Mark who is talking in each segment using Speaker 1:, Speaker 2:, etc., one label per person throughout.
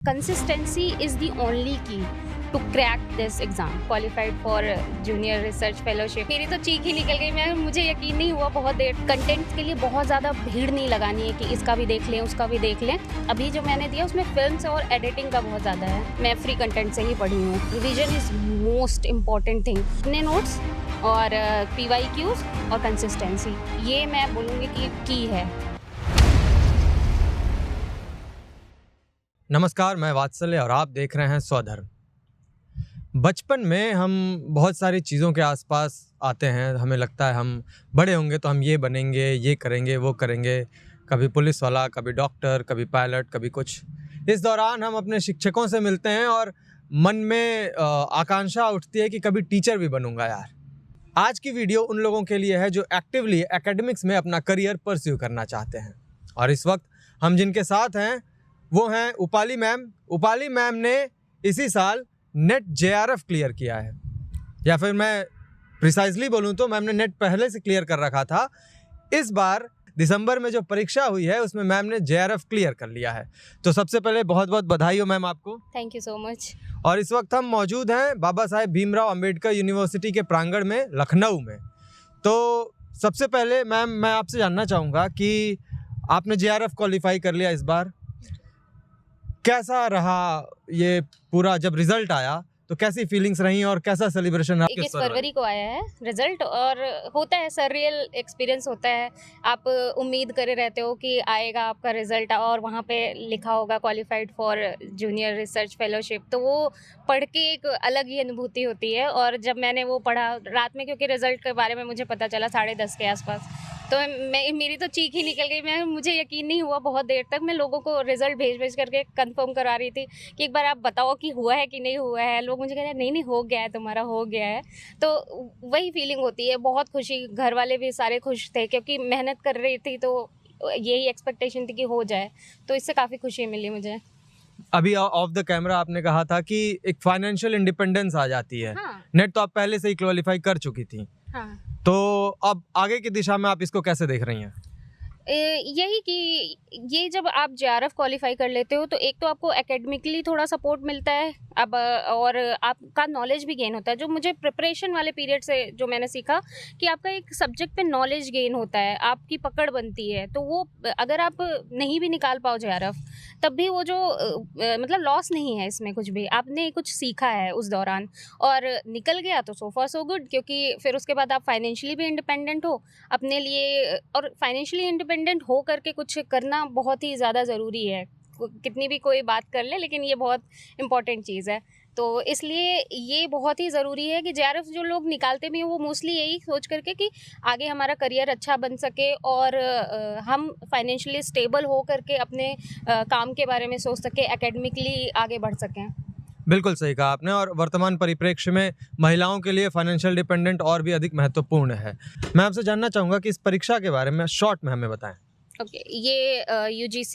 Speaker 1: Consistency is the only key to crack this exam. Qualified for junior research fellowship. मेरी तो चीख ही निकल गई। मुझे यकीन नहीं हुआ बहुत देर। कंटेंट के लिए बहुत ज़्यादा भीड़ नहीं लगानी है कि इसका भी देख लें उसका भी देख लें। अभी जो मैंने दिया उसमें फिल्म्स और एडिटिंग का बहुत ज़्यादा है। मैं फ्री कंटेंट से ही पढ़ी हूँ। Revision is most important thing. अपने नोट्स और PYQs और कंसिस्टेंसी, ये मैं बोलूँगी कि की है।
Speaker 2: नमस्कार, मैं वात्सल्य और आप देख रहे हैं स्वधर्म। बचपन में हम बहुत सारी चीज़ों के आसपास आते हैं। हमें लगता है हम बड़े होंगे तो हम ये बनेंगे, ये करेंगे, वो करेंगे। कभी पुलिस वाला, कभी डॉक्टर, कभी पायलट, कभी कुछ। इस दौरान हम अपने शिक्षकों से मिलते हैं और मन में आकांक्षा उठती है कि कभी टीचर भी बनूंगा यार। आज की वीडियो उन लोगों के लिए है जो एक्टिवली एकेडमिक्स में अपना करियर परस्यू करना चाहते हैं। और इस वक्त हम जिनके साथ हैं वो हैं उपाली मैम। उपाली मैम ने इसी साल नेट JRF क्लियर किया है, या फिर मैं प्रिसाइजली बोलूँ तो मैम ने नेट पहले से क्लियर कर रखा था। इस बार दिसंबर में जो परीक्षा हुई है उसमें मैम ने JRF क्लियर कर लिया है। तो सबसे पहले बहुत बहुत बधाई हो मैम आपको।
Speaker 1: Thank you so much.
Speaker 2: और इस वक्त हम मौजूद हैं बाबा साहेब भीमराव अंबेडकर यूनिवर्सिटी के प्रांगण में, लखनऊ में। तो सबसे पहले मैम मैं आपसे जानना चाहूँगा कि आपने JRF क्वालिफाई कर लिया इस बार, कैसा रहा ये पूरा? जब रिजल्ट आया तो कैसी फीलिंग्स रही और कैसा सेलिब्रेशन रहा?
Speaker 1: 21 फरवरी को आया है रिजल्ट और होता है सररियल एक्सपीरियंस होता है। आप उम्मीद करे रहते हो कि आएगा आपका रिजल्ट और वहाँ पे लिखा होगा qualified for junior research fellowship, तो वो पढ़ के एक अलग ही अनुभूति होती है। और जब मैंने वो पढ़ा रात में, क्योंकि रिजल्ट के बारे में मुझे पता चला 10:30 के आसपास, तो मेरी तो चीख ही निकल गई। मुझे यकीन नहीं हुआ बहुत देर तक। मैं लोगों को रिजल्ट भेज करके कंफर्म करा रही थी कि एक बार आप बताओ कि हुआ है कि नहीं हुआ है। लोग मुझे कह रहे हैं नहीं हो गया है, तुम्हारा हो गया है। तो वही फीलिंग होती है, बहुत खुशी। घर वाले भी सारे खुश थे क्योंकि मेहनत कर रही थी, तो यही एक्सपेक्टेशन थी कि हो जाए, तो इससे काफ़ी खुशी मिली मुझे।
Speaker 2: अभी ऑफ द कैमरा आपने कहा था कि एक फाइनेंशियल इंडिपेंडेंस आ जाती है।
Speaker 1: हाँ।
Speaker 2: नेट तो आप पहले से ही क्वालिफाई कर चुकी थी।
Speaker 1: हाँ।
Speaker 2: तो अब आगे की दिशा में आप इसको कैसे देख रही हैं?
Speaker 1: यही कि ये जब आप JRF क्वालिफाई कर लेते हो तो एक तो आपको एकेडमिकली थोड़ा सपोर्ट मिलता है अब, और आपका नॉलेज भी गेन होता है। जो मुझे प्रिपरेशन वाले पीरियड से जो मैंने सीखा कि आपका एक सब्जेक्ट पे नॉलेज गेन होता है, आपकी पकड़ बनती है। तो वो अगर आप नहीं भी निकाल पाओ JRF, तब भी वो जो मतलब लॉस नहीं है इसमें कुछ भी। आपने कुछ सीखा है उस दौरान और निकल गया तो सो फार सो गुड, क्योंकि फिर उसके बाद आप फाइनेंशियली भी इंडिपेंडेंट हो अपने लिए। और फाइनेंशियली इंडिपेंडेंट हो करके कुछ करना बहुत ही ज़्यादा ज़रूरी है। कितनी भी कोई बात कर ले, लेकिन ये बहुत इम्पॉर्टेंट चीज़ है। तो इसलिए ये बहुत ही ज़रूरी है कि JRF जो लोग निकालते भी हैं वो मोस्टली यही सोच करके कि आगे हमारा करियर अच्छा बन सके और हम फाइनेंशियली स्टेबल हो करके अपने काम के बारे में सोच सके, एकेडमिकली आगे बढ़ सकें।
Speaker 2: बिल्कुल सही कहा आपने। और वर्तमान परिप्रेक्ष्य में महिलाओं के लिए फाइनेंशियल डिपेंडेंट और भी अधिक महत्वपूर्ण है। मैं आपसे जानना चाहूँगा कि इस परीक्षा के बारे में शॉर्ट में हमें बताएं।
Speaker 1: ओके, ये UGC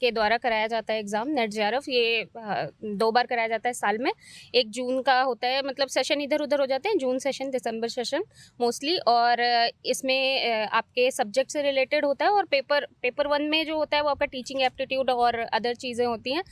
Speaker 1: के द्वारा कराया जाता है एग्ज़ाम नेट JRF। ये 2 बार कराया जाता है साल में। 1 जून का होता है, मतलब सेशन इधर उधर हो जाते हैं, जून सेशन, दिसंबर सेशन मोस्टली। और इसमें आपके सब्जेक्ट से रिलेटेड होता है। और पेपर 1 में जो होता है वो आपका टीचिंग एप्टीट्यूड और अदर चीज़ें होती हैं,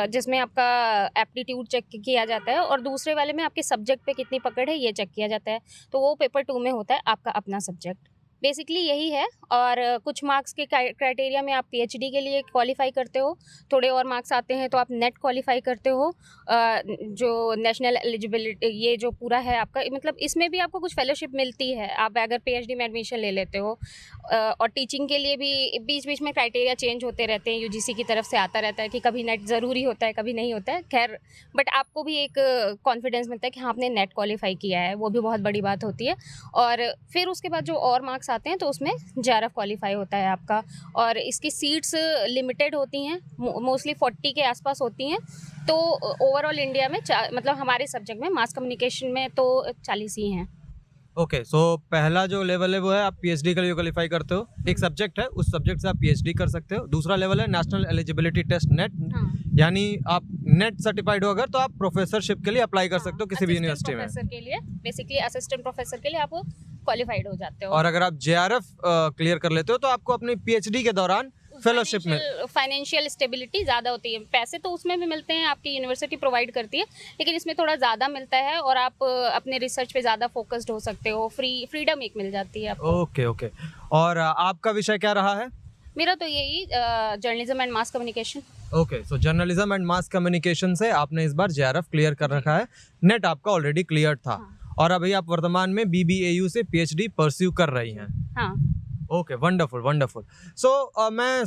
Speaker 1: जिसमें आपका एप्टीट्यूड चेक किया जाता है। और दूसरे वाले में आपके सब्जेक्ट पे कितनी पकड़ है ये चेक किया जाता है। तो वो पेपर 2 में होता है आपका अपना सब्जेक्ट। बेसिकली यही है। और कुछ मार्क्स के क्राइटेरिया में आप PhD के लिए क्वालिफाई करते हो, थोड़े और मार्क्स आते हैं तो आप नेट क्वालिफाई करते हो। जो नेशनल एलिजिबिलिटी, ये जो पूरा है आपका, मतलब इसमें भी आपको कुछ फेलोशिप मिलती है आप अगर PhD में एडमिशन ले लेते हो। और टीचिंग के लिए भी बीच बीच में क्राइटेरिया चेंज होते रहते हैं, UGC की तरफ से आता रहता है कि कभी नेट ज़रूरी होता है, कभी नहीं होता है। खैर, बट आपको भी एक कॉन्फिडेंस मिलता है कि हाँ आपने नेट क्वालिफाई किया है, वो भी बहुत बड़ी बात होती है। और फिर उसके बाद जो और मार्क्स आते हैं तो उसमें JRF क्वालिफाई होता है आपका। और इसकी सीट्स लिमिटेड होती हैं, मोस्टली 40 के आसपास होती हैं। तो ओवरऑल इंडिया में मतलब हमारे सब्जेक्ट में मास कम्युनिकेशन में तो 40 ही हैं।
Speaker 2: ओके, सो पहला जो लेवल है वो है आप PhD के लिए क्वालिफाई करते हो। एक सब्जेक्ट है, उस सब्जेक्ट से आप PhD कर सकते हो। दूसरा लेवल है नेशनल एलिजिबिलिटी टेस्ट नेट।
Speaker 1: हाँ।
Speaker 2: यानी आप नेट सर्टिफाइड हो अगर तो आप प्रोफेसरशिप के लिए अप्लाई कर सकते हो किसी भी यूनिवर्सिटी में।
Speaker 1: प्रोफेसर के लिए, बेसिकली असिस्टेंट प्रोफेसर के लिए आप क्वालिफाइड हो जाते हो।
Speaker 2: और अगर आप JRF क्लियर कर लेते हो तो आपको अपनी PhD के दौरान फेलोशिप में
Speaker 1: फाइनेंशियल स्टेबिलिटी ज़्यादा होती है। पैसे तो उसमें भी मिलते हैं, आपकी यूनिवर्सिटी प्रोवाइड करती है, लेकिन इसमें थोड़ा ज़्यादा मिलता है और आप अपने रिसर्च पे ज़्यादा फोकस्ड हो सकते हो, फ्रीडम एक मिल जाती है आपको।
Speaker 2: Okay okay. और आपका विषय क्या रहा है?
Speaker 1: मेरा तो यही journalism and mass communication.
Speaker 2: Okay, so journalism and mass communication से आपने इस बार जेआरएफ क्लियर कर रखा है। नेट आपका ऑलरेडी क्लियर था।
Speaker 1: हाँ।
Speaker 2: और अभी आप वर्तमान में बीबीएयू से पीएचडी परस्यू कर रही हैं।
Speaker 1: हाँ।
Speaker 2: Okay, wonderful wonderful. सो मैं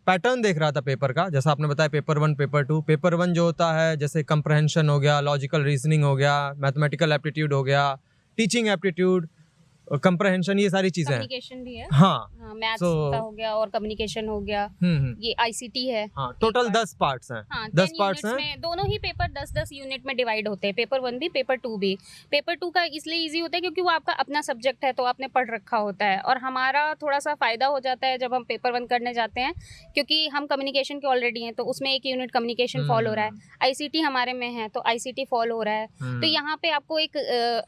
Speaker 2: पैटर्न देख रहा था पेपर का, जैसा आपने बताया पेपर 1 पेपर 2। पेपर 1 जो होता है जैसे कंप्रहेंशन हो गया, लॉजिकल रीजनिंग हो गया, मैथमेटिकल एप्टीट्यूड हो गया, टीचिंग एप्टीट्यूड, कंप्रहेंशन, ये सारी चीजें हैं।
Speaker 1: कम्युनिकेशन भी है।
Speaker 2: हाँ,
Speaker 1: मैथ्स
Speaker 2: So-
Speaker 1: का हो गया और कम्युनिकेशन हो गया। ये आईसीटी है।
Speaker 2: हाँ, टोटल
Speaker 1: एक
Speaker 2: 10 पार्ट्स हैं।
Speaker 1: हाँ,
Speaker 2: 10
Speaker 1: 10
Speaker 2: पार्ट्स
Speaker 1: यूनिट्स
Speaker 2: हैं।
Speaker 1: में दोनों ही पेपर 10-10 यूनिट में डिवाइड होते हैं, पेपर 1 भी पेपर 2 भी। पेपर 2 का इसलिए इजी होता है क्योंकि वो आपका अपना सब्जेक्ट है, तो आपने पढ़ रखा होता है, और हमारा थोड़ा सा फ़ायदा हो जाता है जब हम पेपर 1 करने जाते हैं, क्योंकि हम कम्युनिकेशन के ऑलरेडी हैं, तो उसमें एक यूनिट कम्युनिकेशन फॉलो हो रहा है। आईसीटी हमारे में है तो आईसीटी फॉलो हो रहा है। तो यहाँ पे आपको एक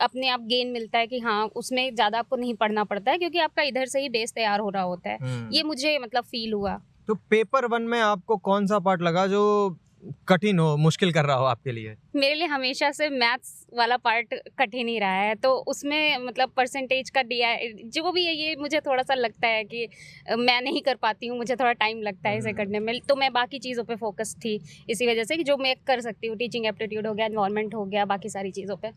Speaker 1: अपने आप गेन मिलता है कि हाँ, उसमें ज़्यादा आपको नहीं पढ़ना पड़ता है, क्योंकि आपका इधर से ही बेस तैयार हो रहा होता है। ये मुझे मतलब फील हुआ।
Speaker 2: तो पेपर 1 में आपको कौन सा पार्ट लगा जो कठिन हो, मुश्किल कर रहा हो आपके लिए?
Speaker 1: मेरे लिए हमेशा से मैथ्स वाला पार्ट कठिन ही रहा है, तो उसमें मतलब परसेंटेज का दिया जो भी है, ये मुझे थोड़ा सा लगता है कि मैं नहीं कर पाती हूँ, मुझे थोड़ा टाइम लगता है इसे करने में, तो मैं बाकी चीज़ों पे फोकस थी इसी वजह से कि जो मैं कर सकती हूँ, टीचिंग एप्टीट्यूड हो गया, एनवायरनमेंट हो गया, बाकी सारी चीज़ों पे।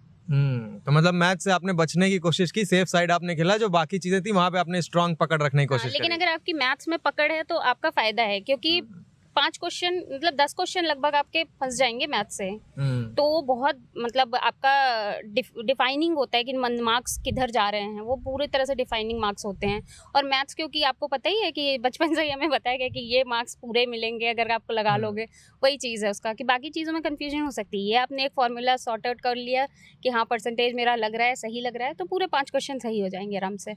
Speaker 2: तो मतलब मैथ से आपने बचने की कोशिश की, सेफ साइड आपने खेला, जो बाकी चीजें थी वहां पे आपने स्ट्रांग पकड़ रखने की कोशिश
Speaker 1: लेकिन
Speaker 2: करी।
Speaker 1: अगर आपकी मैथ्स में पकड़ है तो आपका फ़ायदा है, क्योंकि 5 क्वेश्चन मतलब 10 क्वेश्चन लगभग आपके फंस जाएंगे मैथ से, तो वो बहुत मतलब आपका डिफाइनिंग होता है कि मार्क्स किधर जा रहे हैं, वो पूरी तरह से डिफाइनिंग मार्क्स होते हैं। और मैथ्स क्योंकि आपको पता ही है कि बचपन से ही हमें बताया गया कि ये मार्क्स पूरे मिलेंगे अगर आप लगा लोगे, वही चीज़ है उसका, कि बाकी चीज़ों में कन्फ्यूजन हो सकती है। आपने एक फार्मूला सॉर्ट आउट कर लिया कि हाँ परसेंटेज मेरा लग रहा है, सही लग रहा है, तो पूरे 5 क्वेश्चन सही हो जाएंगे आराम से।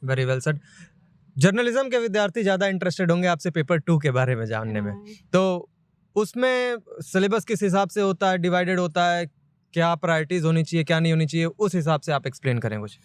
Speaker 2: Very well said. जर्नलिज्म के विद्यार्थी ज़्यादा इंटरेस्टेड होंगे आपसे पेपर 2 के बारे में जानने में, तो उसमें सिलेबस किस हिसाब से होता है, डिवाइडेड होता है, क्या प्रायोरिटीज़ होनी चाहिए, क्या नहीं होनी चाहिए, उस हिसाब से आप एक्सप्लेन करें कुछ।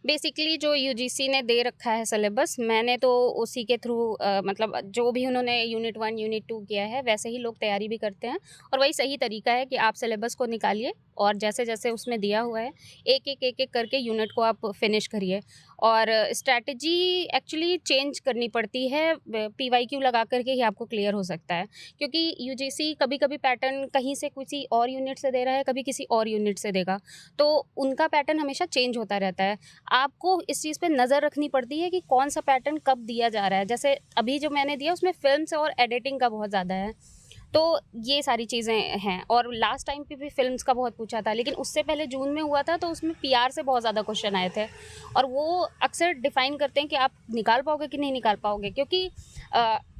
Speaker 1: बेसिकली जो यूजीसी ने दे रखा है सिलेबस, मैंने तो उसी के थ्रू मतलब जो भी उन्होंने यूनिट 1 यूनिट 2 किया है वैसे ही लोग तैयारी भी करते हैं, और वही सही तरीका है कि आप सिलेबस को निकालिए और जैसे जैसे उसमें दिया हुआ है एक एक करके यूनिट को आप फिनिश करिए। और स्ट्रैटेजी एक्चुअली चेंज करनी पड़ती है, PYQ लगा करके ही आपको क्लियर हो सकता है, क्योंकि यूजीसी कभी कभी पैटर्न कहीं से किसी और यूनिट से दे रहा है, कभी किसी और यूनिट से देगा, तो उनका पैटर्न हमेशा चेंज होता रहता है। आपको इस चीज़ पे नज़र रखनी पड़ती है कि कौन सा पैटर्न कब दिया जा रहा है। जैसे अभी जो मैंने दिया उसमें फिल्म्स और एडिटिंग का बहुत ज़्यादा है, तो ये सारी चीज़ें हैं। और लास्ट टाइम पे भी फिल्म्स का बहुत पूछा था, लेकिन उससे पहले जून में हुआ था तो उसमें PR से बहुत ज़्यादा क्वेश्चन आए थे, और वो अक्सर डिफ़ाइन करते हैं कि आप निकाल पाओगे कि नहीं निकाल पाओगे, क्योंकि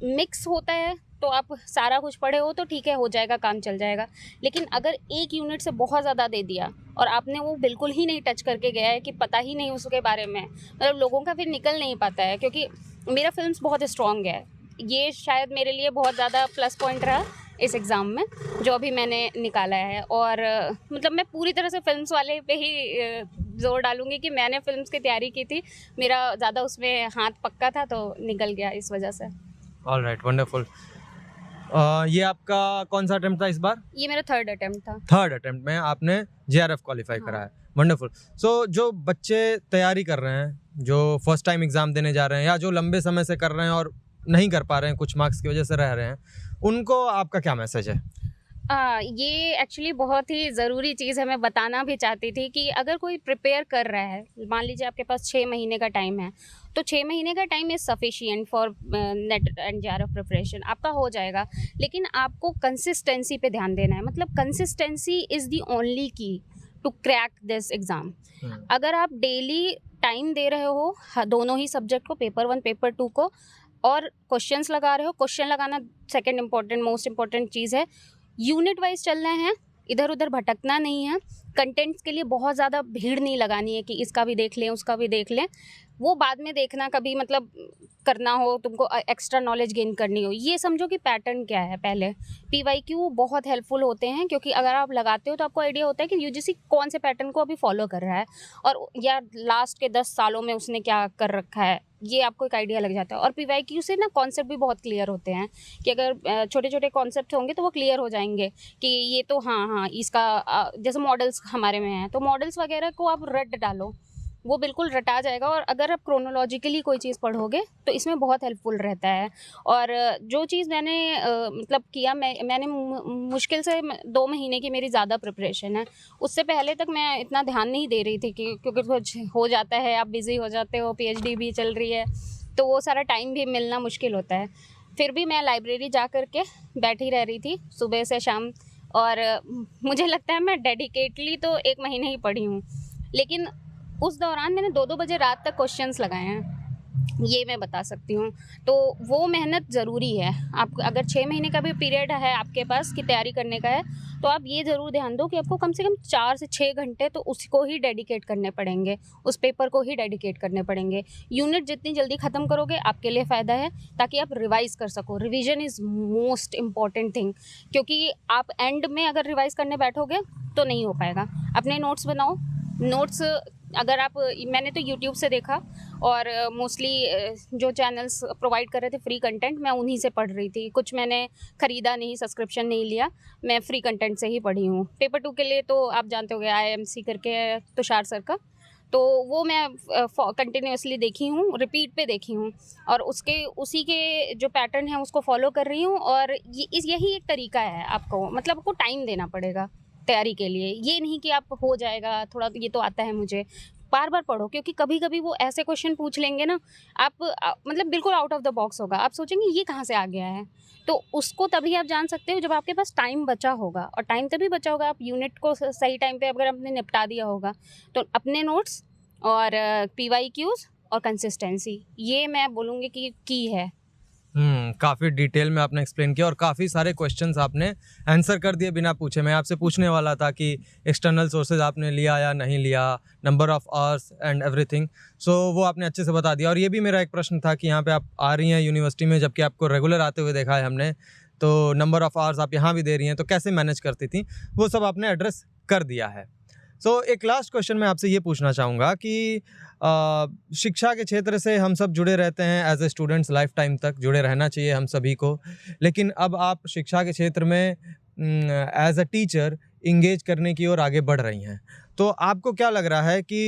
Speaker 1: मिक्स होता है, तो आप सारा कुछ पढ़े हो तो ठीक है, हो जाएगा, काम चल जाएगा। लेकिन अगर एक यूनिट से बहुत ज़्यादा दे दिया और आपने वो बिल्कुल ही नहीं टच करके गया है, कि पता ही नहीं उसके बारे में, मतलब लोगों का फिर निकल नहीं पाता है। क्योंकि मेरा फिल्म्स बहुत स्ट्रॉन्ग है, ये शायद मेरे लिए बहुत ज़्यादा प्लस पॉइंट रहा इस एग्ज़ाम में जो अभी मैंने निकाला है। और मतलब मैं पूरी तरह से फिल्म्स वाले पे ही ज़ोर डालूँगी कि मैंने फिल्म्स की तैयारी की थी, मेरा ज़्यादा उसमें हाथ पक्का था तो निकल गया इस वजह से।
Speaker 2: All right, wonderful. ये आपका कौन सा अटेम्प्ट था इस बार?
Speaker 1: ये मेरा 3rd अटेम्प्ट था।
Speaker 2: 3rd अटेम्प्ट में आपने JRF क्वालिफाई करा है। वंडरफुल। सो जो बच्चे तैयारी कर रहे हैं, जो फर्स्ट टाइम एग्ज़ाम देने जा रहे हैं, या जो लंबे समय से कर रहे हैं और नहीं कर पा रहे हैं, कुछ मार्क्स की वजह से रह रहे हैं, उनको आपका क्या मैसेज है?
Speaker 1: ये एक्चुअली बहुत ही ज़रूरी चीज़ है, मैं बताना भी चाहती थी कि अगर कोई प्रिपेयर कर रहा है, मान लीजिए आपके पास 6 महीने का टाइम है, तो 6 महीने का time is sufficient for net and JRF preparation, आपका हो जाएगा। लेकिन आपको कंसिस्टेंसी पे ध्यान देना है, मतलब कंसिस्टेंसी इज़ दी ओनली की टू क्रैक दिस एग्ज़ाम। अगर आप डेली टाइम दे रहे हो दोनों ही सब्जेक्ट को, पेपर 1 पेपर 2 को, और क्वेश्चंस लगा रहे हो, क्वेश्चन लगाना सेकंड इम्पॉर्टेंट मोस्ट इम्पॉर्टेंट चीज़ है, यूनिट वाइज चलना है, इधर उधर भटकना नहीं है, कंटेंट्स के लिए बहुत ज़्यादा भीड़ नहीं लगानी है कि इसका भी देख लें, उसका भी देख लें। वो बाद में देखना, कभी मतलब करना हो, तुमको एक्स्ट्रा नॉलेज गेन करनी हो, ये समझो कि पैटर्न क्या है पहले। PYQ बहुत हेल्पफुल होते हैं, क्योंकि अगर आप लगाते हो तो आपको आइडिया होता है कि UGC कौन से पैटर्न को अभी फॉलो कर रहा है और या लास्ट के 10 सालों में उसने क्या कर रखा है, ये आपको एक आइडिया लग जाता है। और PYQ से ना कॉन्सेप्ट भी बहुत क्लियर होते हैं कि अगर छोटे छोटे कॉन्सेप्ट होंगे तो वो क्लियर हो जाएंगे कि ये तो हाँ इसका जैसे मॉडल्स हमारे में हैं तो मॉडल्स वगैरह को आप रट डालो, वो बिल्कुल रटा जाएगा। और अगर आप क्रोनोलॉजिकली कोई चीज़ पढ़ोगे तो इसमें बहुत हेल्पफुल रहता है। और जो चीज़ मैंने मतलब किया, मैंने मुश्किल से 2 महीने की मेरी ज़्यादा प्रिपरेशन है। उससे पहले तक मैं इतना ध्यान नहीं दे रही थी कि क्योंकि कुछ हो जाता है, आप बिज़ी हो जाते हो, PhD भी चल रही है, तो वो सारा टाइम भी मिलना मुश्किल होता है। फिर भी मैं लाइब्रेरी जा कर के बैठी रह रही थी सुबह से शाम, और मुझे लगता है मैं डेडिकेटली तो 1 महीने ही पढ़ी हूँ, लेकिन उस दौरान मैंने 2-2 बजे रात तक क्वेश्चंस लगाए हैं, ये मैं बता सकती हूँ। तो वो मेहनत ज़रूरी है। आप अगर 6 महीने का भी पीरियड है आपके पास कि तैयारी करने का है, तो आप ये ज़रूर ध्यान दो कि आपको कम से कम 4 से 6 घंटे तो उसको ही डेडिकेट करने पड़ेंगे, उस पेपर को ही डेडिकेट करने पड़ेंगे। यूनिट जितनी जल्दी ख़त्म करोगे आपके लिए फ़ायदा है, ताकि आप रिवाइज़ कर सको। Revision is most important thing, क्योंकि आप एंड में अगर रिवाइज़ करने बैठोगे तो नहीं हो पाएगा। अपने नोट्स बनाओ। नोट्स अगर आप, मैंने तो यूट्यूब से देखा और मोस्टली जो चैनल्स प्रोवाइड कर रहे थे फ्री कंटेंट, मैं उन्हीं से पढ़ रही थी। कुछ मैंने ख़रीदा नहीं, सब्सक्रिप्शन नहीं लिया, मैं फ्री कंटेंट से ही पढ़ी हूँ। पेपर 2 के लिए तो आप जानते होंगे IIMC करके तुषार सर का, तो वो मैं कंटिन्यूसली देखी हूँ, रिपीट पे देखी हूँ, और उसी के जो पैटर्न है उसको फॉलो कर रही हूँ। और यही एक तरीका है, मतलब आपको टाइम देना पड़ेगा तैयारी के लिए। ये नहीं कि आप हो जाएगा थोड़ा, ये तो आता है मुझे। बार बार पढ़ो, क्योंकि कभी कभी वो ऐसे क्वेश्चन पूछ लेंगे ना, आप मतलब बिल्कुल आउट ऑफ द बॉक्स होगा, आप सोचेंगे ये कहाँ से आ गया है। तो उसको तभी आप जान सकते हो जब आपके पास टाइम बचा होगा, और टाइम तभी बचा होगा आप यूनिट को सही टाइम पे अगर आपने निपटा दिया होगा। तो अपने नोट्स और PYQs और कंसिस्टेंसी, ये मैं बोलूँगी कि की है।
Speaker 2: काफ़ी डिटेल में आपने एक्सप्लेन किया और काफ़ी सारे क्वेश्चंस आपने आंसर कर दिए बिना पूछे। मैं आपसे पूछने वाला था कि एक्सटर्नल सोर्सेज आपने लिया या नहीं लिया, number of hours and everything, so वो आपने अच्छे से बता दिया। और ये भी मेरा एक प्रश्न था कि यहाँ पे आप आ रही हैं यूनिवर्सिटी में, जबकि आपको रेगुलर आते हुए देखा है हमने, तो नंबर ऑफ़ आवर्स आप यहाँ भी दे रही हैं, तो कैसे मैनेज करती थी, वो सब आपने एड्रेस कर दिया है। सो एक लास्ट क्वेश्चन मैं आपसे ये पूछना चाहूँगा कि शिक्षा के क्षेत्र से हम सब जुड़े रहते हैं as a students, life time तक जुड़े रहना चाहिए हम सभी को, लेकिन अब आप शिक्षा के क्षेत्र में एज अ टीचर इंगेज करने की ओर आगे बढ़ रही हैं, तो आपको क्या लग रहा है कि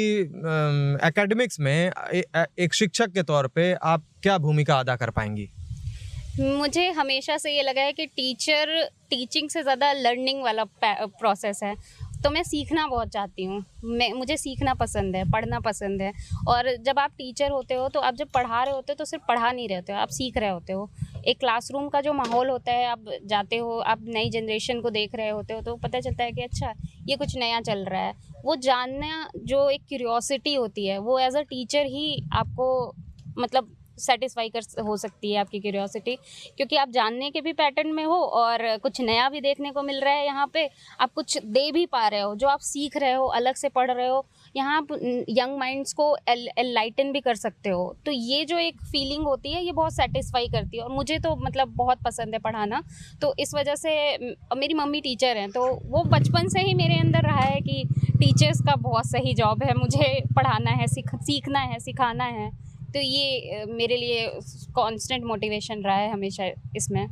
Speaker 2: एकेडमिक्स में एक शिक्षक के तौर पे आप क्या भूमिका अदा कर पाएंगी?
Speaker 1: मुझे हमेशा से ये लगा है कि टीचिंग से ज़्यादा लर्निंग वाला प्रोसेस है, तो मैं सीखना बहुत चाहती हूँ। मुझे सीखना पसंद है, पढ़ना पसंद है। और जब आप टीचर होते हो तो आप जब पढ़ा रहे होते हो तो सिर्फ पढ़ा नहीं रहे होते हो, आप सीख रहे होते हो। एक क्लासरूम का जो माहौल होता है, आप जाते हो, आप नई जनरेशन को देख रहे होते हो, तो पता चलता है कि अच्छा ये कुछ नया चल रहा है। वो जानना, जो एक क्यूरियोसिटी होती है, वो एज अ टीचर ही आपको मतलब सेटिस्फाई हो सकती है आपकी क्यूरियोसिटी, क्योंकि आप जानने के भी पैटर्न में हो और कुछ नया भी देखने को मिल रहा है। यहाँ पे आप कुछ दे भी पा रहे हो, जो आप सीख रहे हो, अलग से पढ़ रहे हो, यहाँ आप यंग माइंड्स को एनलाइटन भी कर सकते हो। तो ये जो एक फीलिंग होती है, ये बहुत सेटिस्फाई करती है, और मुझे तो मतलब बहुत पसंद है पढ़ाना। तो इस वजह से मेरी मम्मी टीचर हैं, तो वो बचपन से ही मेरे अंदर रहा है कि टीचर्स का बहुत सही जॉब है, मुझे पढ़ाना है, सीखना है, सिखाना है। तो ये मेरे लिए कांस्टेंट मोटिवेशन रहा है हमेशा इसमें।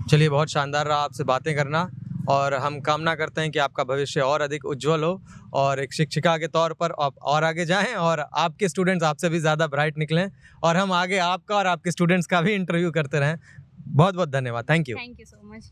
Speaker 2: चलिए, बहुत शानदार रहा आपसे बातें करना, और हम कामना करते हैं कि आपका भविष्य और अधिक उज्जवल हो और एक शिक्षिका के तौर पर आप और आगे जाएं और आपके स्टूडेंट्स आपसे भी ज़्यादा ब्राइट निकलें, और हम आगे आपका और आपके स्टूडेंट्स का भी इंटरव्यू करते रहें। बहुत बहुत धन्यवाद। Thank you
Speaker 1: so much.